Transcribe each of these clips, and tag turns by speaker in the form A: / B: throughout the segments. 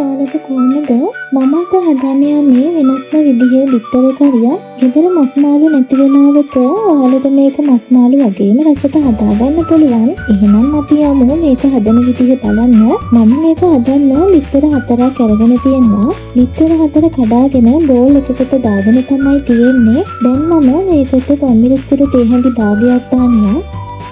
A: ඔයාලට කොහොමද මම අද හදන්න යන්නේ වෙනස්ම විදිහේ බිත්තර කරියක්. ගෙදර මස් මාළු නැති වෙලාවට ඔයාලට මේක මස් මාළු වගේම රසට හදාගන්න පුළුවන්. එහෙනම් අපි යමු මේක හදන විදිහ බලන්න. මම මේක හදන්න බිත්තර 4ක් අරගෙන තියෙනවා. බිත්තර 4 කඩාගෙන බෝල් එකකට දාගෙන තමයි තියෙන්නේ. දැන් මම මේකට තොම්මිරිස්කුරු තේ හැඳි භාගයක් දාන්නවා.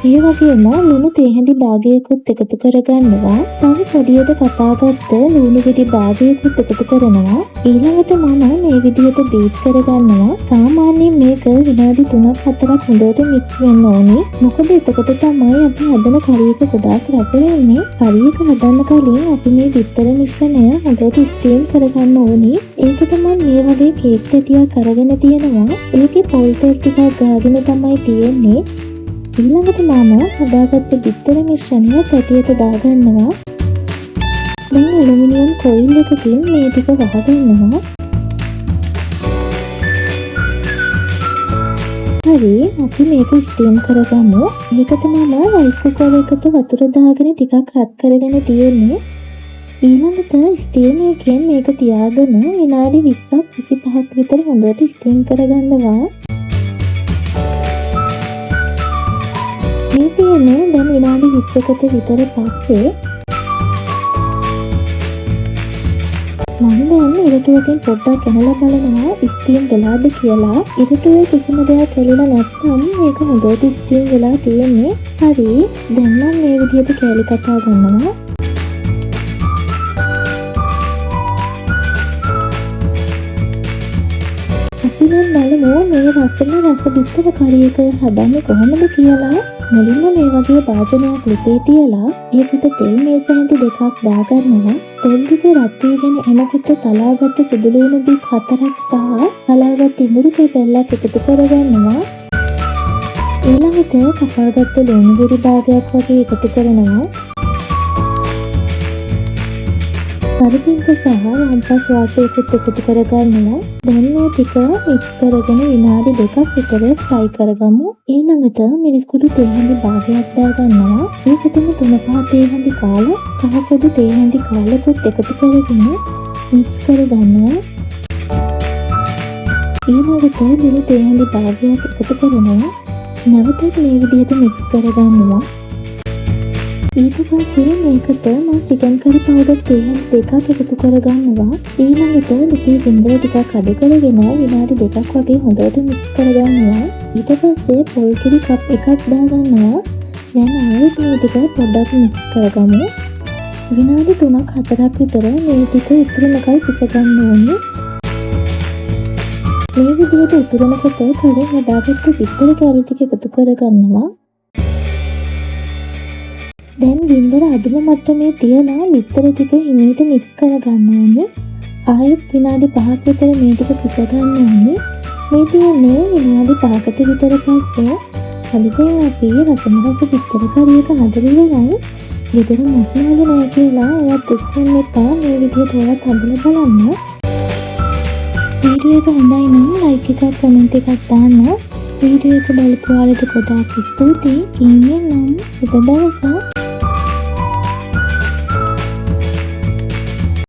A: ඒ වගේම ලුණු තේ හැඳි භාගයකුත් එකතු කරගන්නවා. තව පොඩියට කපාගත්ත ලුණු ගෙඩි භාගයකුත් එකතු කරනවා. ඊළඟට මම මේ විදිහට බීට් කරගන්නවා. සාමාන්‍යයෙන් මේක විනාඩි 3-4ක් හොඳට මික්ස් වෙන්න ඕනේ. මොකද එතකොට තමයි අපි හදන කරියක ගොඩාක් රස වෙන්නේ. කරියක හදන්න කලින් අපි මේ බිත්තර මිශ්‍රණය හොඳට ස්ටීම් කරගන්න ඕනේ. ඒකට මම මේ වගේ කේක් ටැටියක් අරගෙන තියෙනවා. ඒකේ පොල් තෙල් ටිකක් ගාගෙන තමයි තියෙන්නේ. ඊළඟට මම හදාගත්ත බිත්තර මිශ්‍රණය තැටියට දාගන්නවා. දැන් ඇලුමිනියම් කොයිල් එකකින් මේ ටික වහගන්නවා. හරි, අපි මේක ස්ටීම් කරගමු. ඒකට මම රයිස් කුකර් එකට වතුර දාගෙන ටිකක් රත් කරගෙන තියෙන්නේ. ඊළඟට ස්ටීම් එකෙන් මේක තියාගෙන විනාඩි 20-25ක් විතර හොඳට ස්ටීම් කරගන්නවා. මේ තියෙන්නේ දැන් විනාඩි 20කට විතර පස්සේ මම දැන් ඉරටුවකින් පොඩ්ඩක් ඇනලා බලනවා ස්ටීම් වෙලාද කියලා. ඉරටුවේ කිසිම දෙයක් ඇලිලා නැත්නම් මේක හොඳට ස්ටීම් වෙලා තියෙන්නේ. හරි, දැන් මම මේ විදිහට කෑලි කපා ගන්නවා. අපි දැන් බලමු මේ රස බිත්තර කරියක හදන්නේ කොහොමද කියලා. මුලින්ම මේ වගේ භාජනයක් ලිපේ තියලා ඒකට තෙල් මේස හැඳි දෙකක් දාගන්නවා. තෙල් ටික රත් වීගෙන එනකොට තලාගත්ත සුදු ලුණු බික් 4ක් සහ තලාගත්ත ඉඟුරු කැපැල්ලක් එකතු කරගන්නවා. ඊළඟට කපාගත්ත ලුණු ගෙඩි භාගයක් වගේ එකතු කරනවා. පරිපින්ත සහ රම්පස් වාටයකුත් එකතු කරගන්නවා. දැන් මේ ටික මික්ස් කරගෙන විනාඩි 2ක් විතර ෆ්‍රයි කරගමු. ඊළඟට මිරිස් කුඩු තේ හැඳි භාගයක් දාගන්නවා. ඒකටම 3-5 තේ හැඳි කාලා කහ පොඩි තේ හැඳි කාලකුත් එකතු කරගෙන මික්ස් කරගන්නවා. ඊළඟට ලුණු තේ හැඳි භාගයක් එකතු කරනවා. නැවතත් මේ විදිහට මික්ස් කරගන්නවා. ඊට පස්සේ මේකට මම චිකන් කරි පවුඩර් තේ හැඳි දෙකක් එකතු කරගන්නවා. ඊළඟට ලිපේ ගින්දර ටිකක් අඩු කරගෙන විනාඩි 2ක් වගේ හොඳට මික්ස් කරගන්නවා. ඊට පස්සේ පොල් කිරි කප් එකක් දාගන්නවා. දැන් ආයෙත් මේ ටික පොඩ්ඩක් මික්ස් කරගමු. විනාඩි 3-4ක් විතර මේ ටික ඉතුරුනකල් පිස ගන්න ඕනේ. මේ විදිහට ඉතුරුනකොට කලින් හදාගත්ත බිත්තර කැලි ටික එකතු කරගන්නවා. දැන් ගින්දර අඩුම මට්ටමේ තියලා බිත්තර ටික හිමීට මික්ස් කරගන්න ඕනේ. ආයෙත් විනාඩි 5ක් විතර මේ ටික පිස ගන්න ඕනේ. මේ තියන්නේ විනාඩි 5කට විතර පස්සේ හරිදේ අපි රසම රස බිත්තර කරියක හදලා ඉවරයි. ගෙදර මස් මාළු නැහැ කියලා ඔයත් දුක් වෙන්න එපා. මේ විදිහට ඔයත් හදලා බලන්න. වීඩියෝ එක හොඳයි නම් ලයික් එකක් කමෙන්ට් එකක් දාන්න. වීඩියෝ එක බලපු ඔයාලට ගොඩාක් ස්තුතියි. ඉන්නේ නම් සුබ දවසක්.